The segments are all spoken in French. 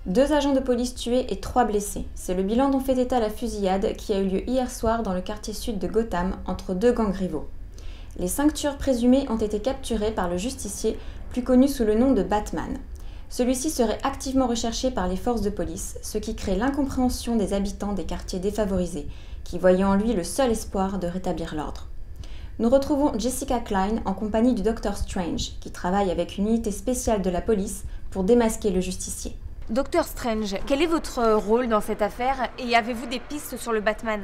2 agents de police tués et 3 blessés. C'est le bilan dont fait état la fusillade qui a eu lieu hier soir dans le quartier sud de Gotham entre 2 gangs rivaux. Les 5 tueurs présumés ont été capturés par le justicier, plus connu sous le nom de Batman. Celui-ci serait activement recherché par les forces de police, ce qui crée l'incompréhension des habitants des quartiers défavorisés, qui voyaient en lui le seul espoir de rétablir l'ordre. Nous retrouvons Jessica Klein en compagnie du Dr Strange, qui travaille avec une unité spéciale de la police pour démasquer le justicier. Docteur Strange, quel est votre rôle dans cette affaire et avez-vous des pistes sur le Batman ?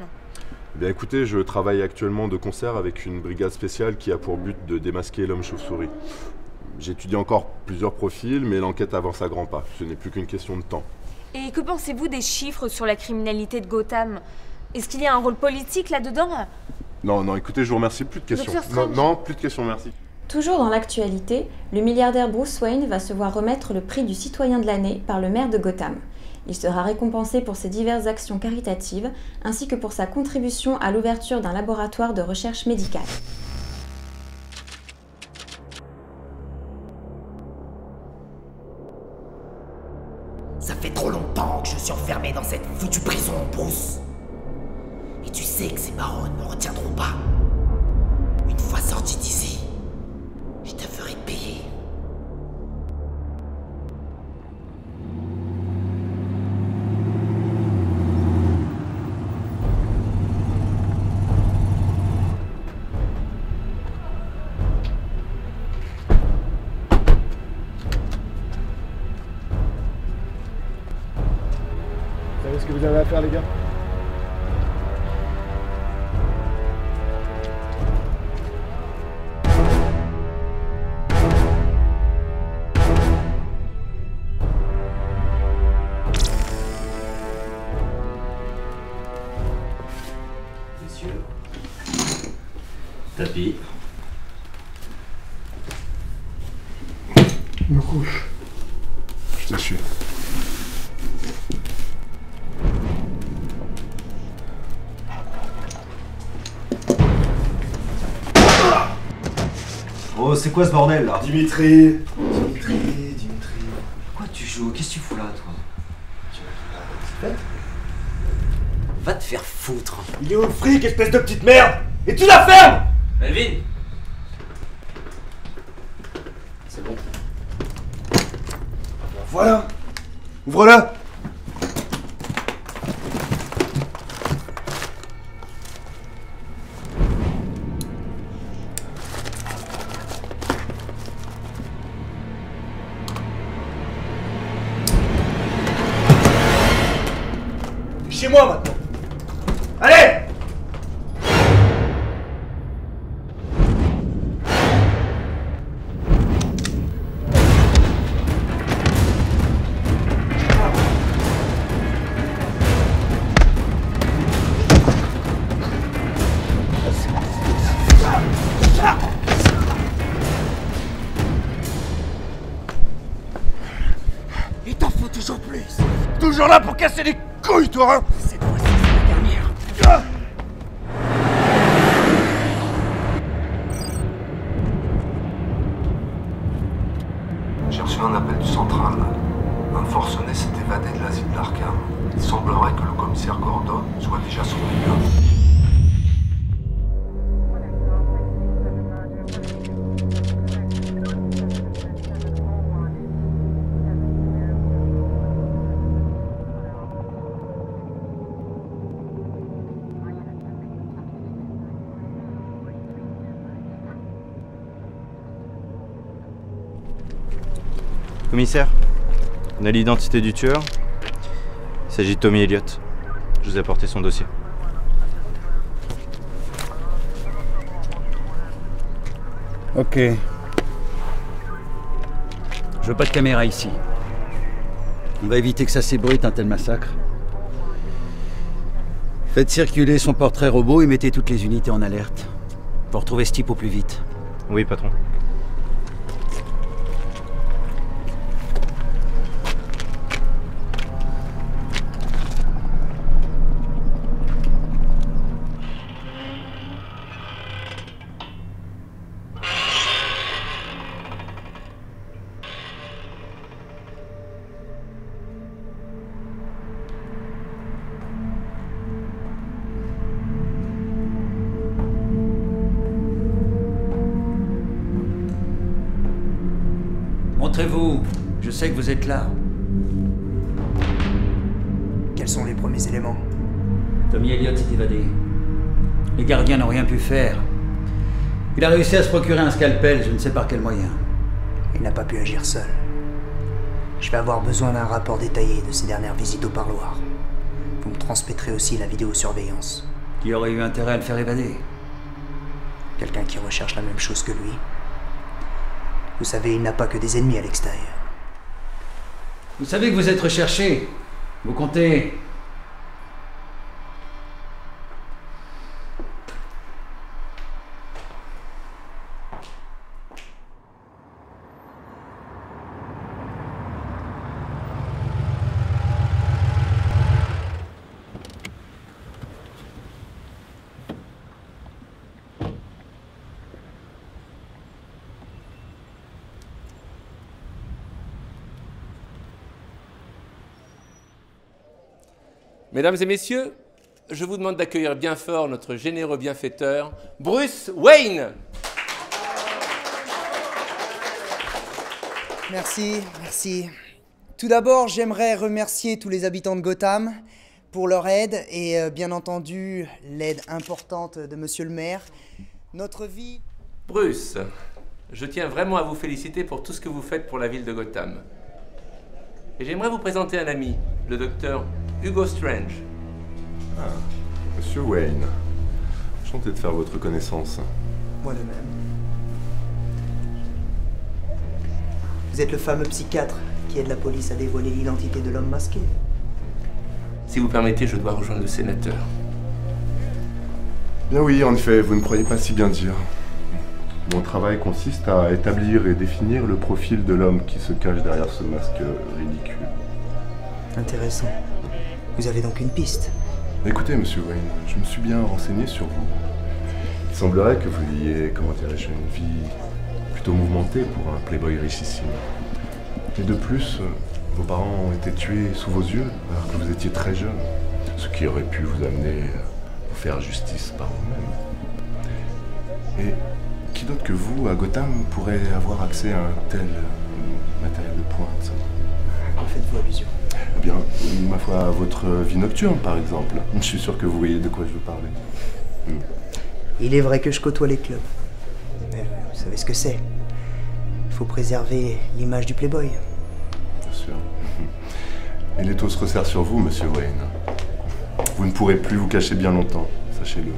Eh bien écoutez, je travaille actuellement de concert avec une brigade spéciale qui a pour but de démasquer l'homme chauve-souris. J'étudie encore plusieurs profils, mais l'enquête avance à grands pas. Ce n'est plus qu'une question de temps. Et que pensez-vous des chiffres sur la criminalité de Gotham ? Est-ce qu'il y a un rôle politique là-dedans ? Non, écoutez, je vous remercie, plus de questions. Non, plus de questions, merci. Toujours dans l'actualité, le milliardaire Bruce Wayne va se voir remettre le prix du citoyen de l'année par le maire de Gotham. Il sera récompensé pour ses diverses actions caritatives, ainsi que pour sa contribution à l'ouverture d'un laboratoire de recherche médicale. Ça fait trop longtemps que je suis enfermé dans cette foutue prison, Bruce. Et tu sais que ces marrons ne me retiendront pas. Une fois sorti d'ici, je te ferai payer. Vous savez ce que vous avez à faire, les gars? Tapis. Je me couche. Je te suis. Oh, c'est quoi ce bordel là? Dimitri. Quoi tu joues? Qu'est-ce que tu fous là, toi? C'est fait? Va te faire foutre. Il est où le fric, espèce de petite merde? Et tu la fermes! Melvin! C'est bon. Voilà. Ouvre-la. T'es chez moi maintenant. Allez! Il t'en faut toujours plus. Toujours là pour casser les couilles, toi, hein? Cette fois-ci, c'est la dernière. J'ai reçu un appel du central. Un forcené s'est évadé de l'asile d'Arkham. Il semblerait que le commissaire Gordon soit déjà son milieu. Commissaire, on a l'identité du tueur. Il s'agit de Tommy Elliott. Je vous ai apporté son dossier. Ok. Je veux pas de caméra ici. On va éviter que ça s'ébruite un tel massacre. Faites circuler son portrait robot et mettez toutes les unités en alerte. Pour retrouver ce type au plus vite. Oui, patron. Montrez-vous. Je sais que vous êtes là. Quels sont les premiers éléments? Tommy Elliott s'est évadé. Les gardiens n'ont rien pu faire. Il a réussi à se procurer un scalpel, je ne sais par quel moyen. Il n'a pas pu agir seul. Je vais avoir besoin d'un rapport détaillé de ses dernières visites au parloir. Vous me transmettrez aussi la vidéosurveillance. Qui aurait eu intérêt à le faire évader? Quelqu'un qui recherche la même chose que lui. Vous savez, il n'a pas que des ennemis à l'extérieur. Vous savez que vous êtes recherché. Vous comptez... Mesdames et messieurs, je vous demande d'accueillir bien fort notre généreux bienfaiteur, Bruce Wayne. Merci, merci. Tout d'abord, j'aimerais remercier tous les habitants de Gotham pour leur aide et bien entendu l'aide importante de monsieur le maire. Notre vie... Bruce, je tiens vraiment à vous féliciter pour tout ce que vous faites pour la ville de Gotham. Et j'aimerais vous présenter un ami, le docteur Hugo Strange. Ah, Monsieur Wayne. Enchanté de faire votre connaissance. Moi de même. Vous êtes le fameux psychiatre qui aide la police à dévoiler l'identité de l'homme masqué. Si vous permettez, je dois rejoindre le sénateur. Bien oui, en effet, vous ne croyez pas si bien dire. Mon travail consiste à établir et définir le profil de l'homme qui se cache derrière ce masque ridicule. Intéressant. Vous avez donc une piste? Écoutez, Monsieur Wayne, je me suis bien renseigné sur vous. Il semblerait que vous ayez, comment dirais-je, une vie plutôt mouvementée pour un playboy richissime. Et de plus, vos parents ont été tués sous vos yeux alors que vous étiez très jeune, ce qui aurait pu vous amener à vous faire justice par vous-même. Et qui d'autre que vous, à Gotham, pourrait avoir accès à un tel matériel de pointe? En faites-vous allusion? Eh bien, ma foi, à votre vie nocturne, par exemple. Je suis sûr que vous voyez de quoi je veux parler. Il est vrai que je côtoie les clubs. Mais vous savez ce que c'est. Il faut préserver l'image du playboy. Bien sûr. Et l'étau se resserre sur vous, Monsieur Wayne. Vous ne pourrez plus vous cacher bien longtemps, sachez-le.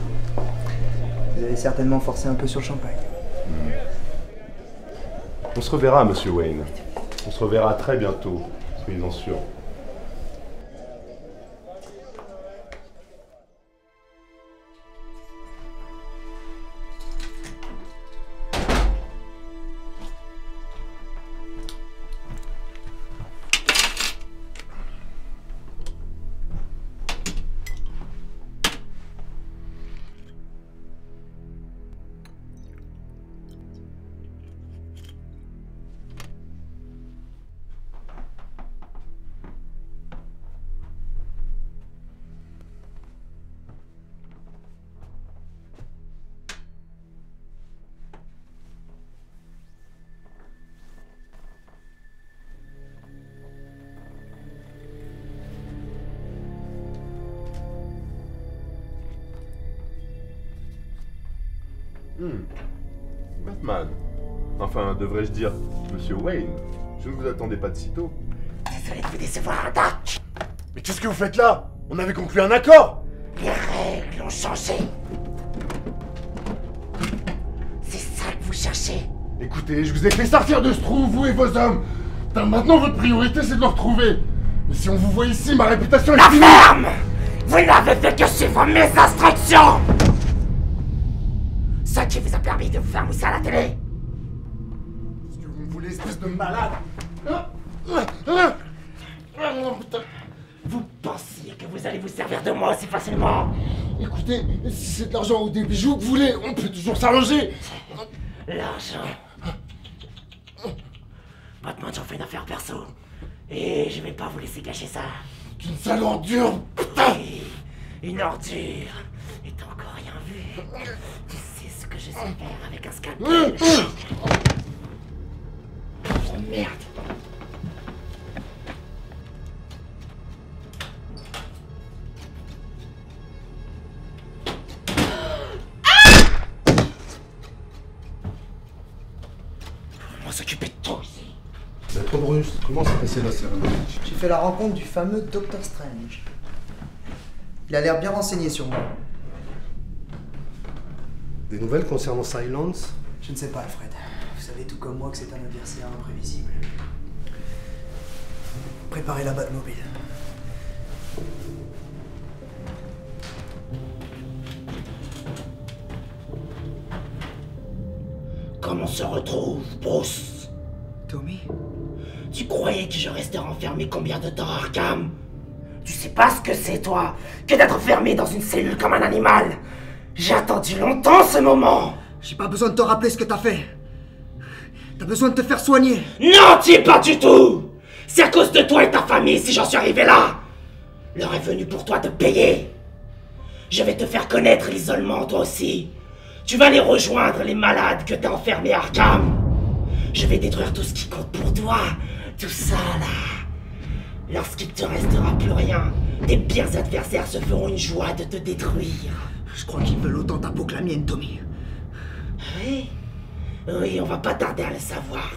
Vous avez certainement forcé un peu sur le champagne. On se reverra, Monsieur Wayne. On se reverra très bientôt, soyez-en sûrs. Batman. Enfin, devrais-je dire, Monsieur Wayne. Je ne vous attendais pas de sitôt. Désolé de vous décevoir, Doc. Mais qu'est-ce que vous faites là? On avait conclu un accord. Les règles ont changé. C'est ça que vous cherchez. Écoutez, je vous ai fait sortir de ce trou, vous et vos hommes. Maintenant, votre priorité, c'est de le retrouver. Mais si on vous voit ici, ma réputation est finie. La ferme! Vous n'avez fait que suivre mes instructions! Ce qui vous a permis de vous faire mousser à la télé. Est-ce que vous me voulez, espèce de malade? Vous pensiez que vous allez vous servir de moi aussi facilement? Écoutez, si c'est de l'argent ou des bijoux que vous voulez, on peut toujours s'arranger. L'argent. Batman, j'en fais une affaire perso. Et je vais pas vous laisser gâcher ça. Une sale ordure, putain! Oui, une ordure. Et t'as encore rien vu. Tu sais ce que je sais faire avec un scalpel. merde. On va s'occuper de toi ici. Maître Bruce, comment s'est passée la cérémonie? J'ai fait la rencontre du fameux Dr Strange. Il a l'air bien renseigné sur moi. Des nouvelles concernant Silence? Je ne sais pas, Alfred. Vous savez tout comme moi que c'est un adversaire imprévisible. Préparez la Batmobile. Comment on se retrouve, Bruce? Tommy? Tu croyais que je resterais enfermé combien de temps, Arkham? Tu sais pas ce que c'est, toi, que d'être enfermé dans une cellule comme un animal. J'ai attendu longtemps ce moment. J'ai pas besoin de te rappeler ce que t'as fait. T'as besoin de te faire soigner. Non, t'y es pas du tout. C'est à cause de toi et ta famille si j'en suis arrivé là. L'heure est venue pour toi de payer. Je vais te faire connaître l'isolement, toi aussi. Tu vas aller rejoindre les malades que t'as enfermés à Arkham. Je vais détruire tout ce qui compte pour toi. Tout ça, là. Lorsqu'il te restera plus rien, tes pires adversaires se feront une joie de te détruire. Je crois qu'ils veulent autant ta peau que la mienne, Tommy. Oui. Oui, on va pas tarder à le savoir.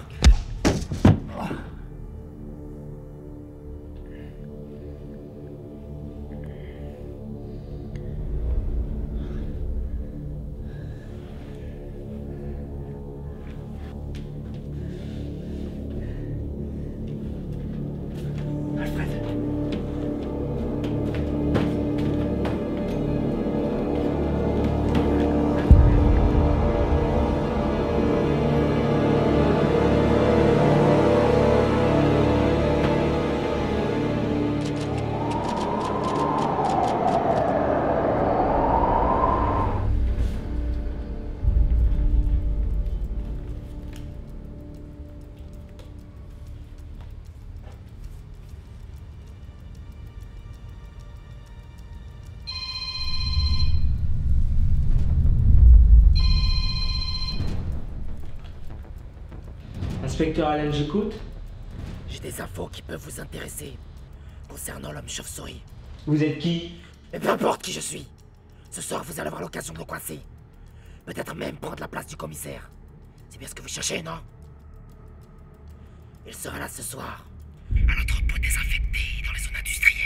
Inspecteur Allen, j'écoute. J'ai des infos qui peuvent vous intéresser concernant l'homme chauve-souris. Vous êtes qui? Mais peu importe qui je suis. Ce soir, vous allez avoir l'occasion de le coincer. Peut-être même prendre la place du commissaire. C'est bien ce que vous cherchez, non? Il sera là ce soir, à l'entrepôt désinfecté dans les zones industrielles.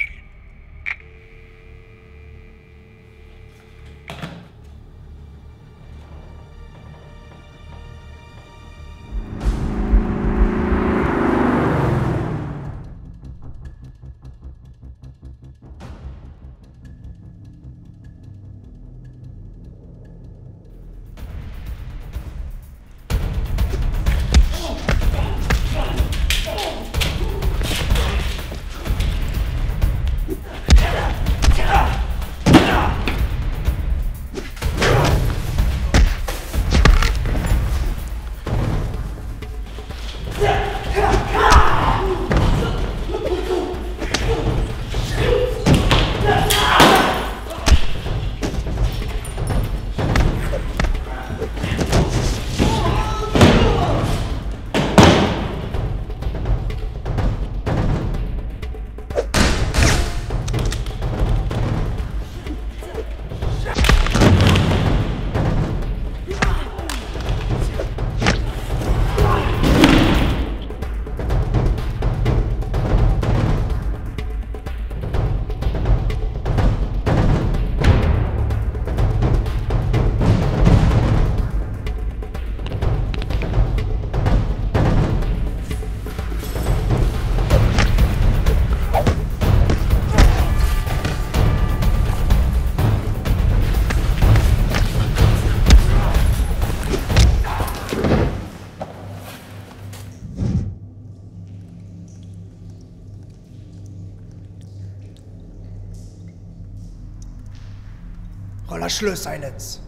Relâche-le, Silence.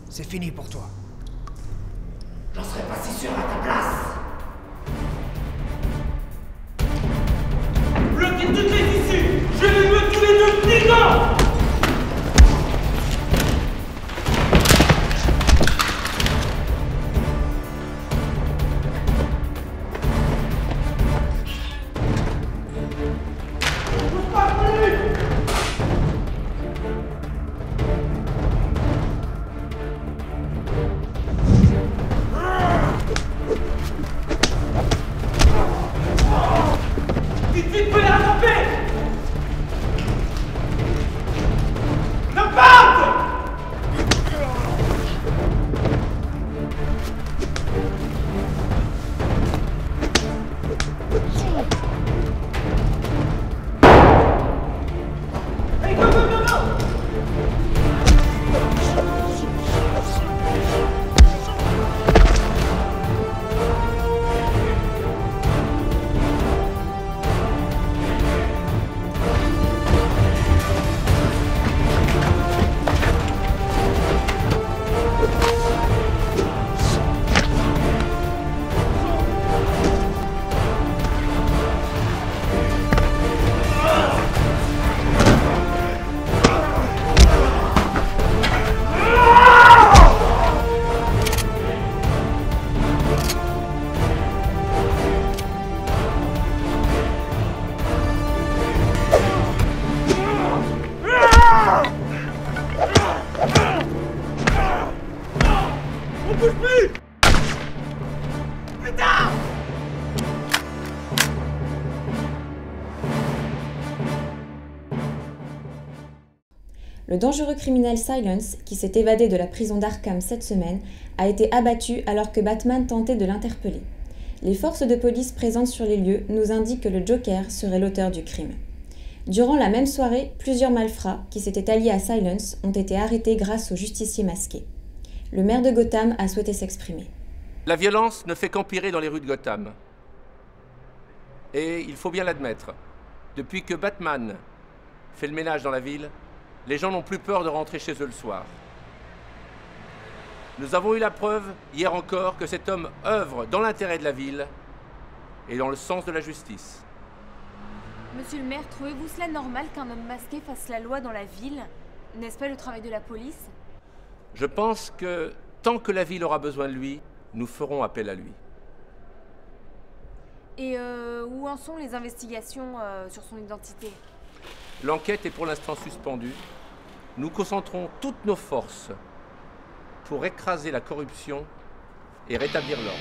C'est fini pour toi. J'en serais pas si sûr à ta place. Bloquez toutes les issues. Je vais me tuer de brigand. Le dangereux criminel Silence, qui s'est évadé de la prison d'Arkham cette semaine, a été abattu alors que Batman tentait de l'interpeller. Les forces de police présentes sur les lieux nous indiquent que le Joker serait l'auteur du crime. Durant la même soirée, plusieurs malfrats, qui s'étaient alliés à Silence, ont été arrêtés grâce aux justiciers masqués. Le maire de Gotham a souhaité s'exprimer. La violence ne fait qu'empirer dans les rues de Gotham. Et il faut bien l'admettre, depuis que Batman fait le ménage dans la ville, les gens n'ont plus peur de rentrer chez eux le soir. Nous avons eu la preuve, hier encore, que cet homme œuvre dans l'intérêt de la ville et dans le sens de la justice. Monsieur le maire, trouvez-vous cela normal qu'un homme masqué fasse la loi dans la ville? N'est-ce pas le travail de la police? Je pense que tant que la ville aura besoin de lui, nous ferons appel à lui. Et où en sont les investigations sur son identité? L'enquête est pour l'instant suspendue. Nous concentrons toutes nos forces pour écraser la corruption et rétablir l'ordre.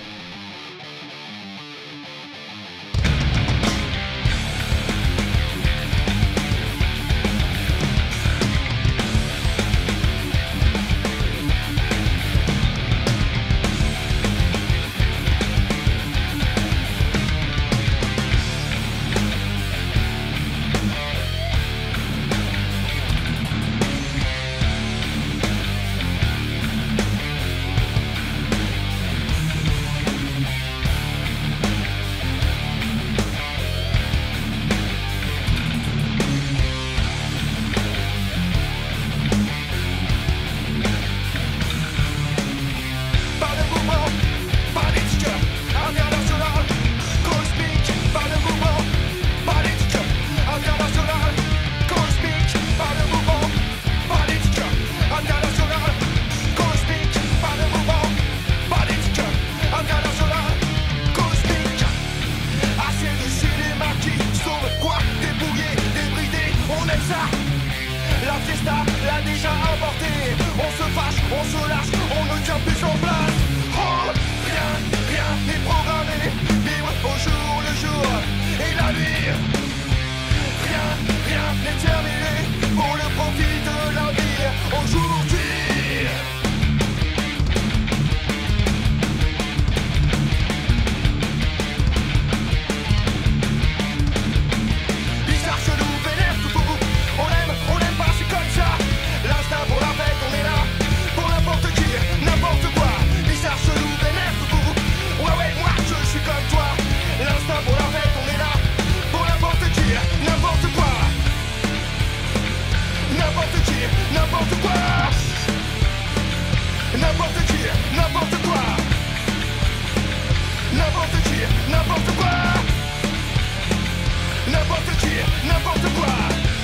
N'importe qui, n'importe quoi.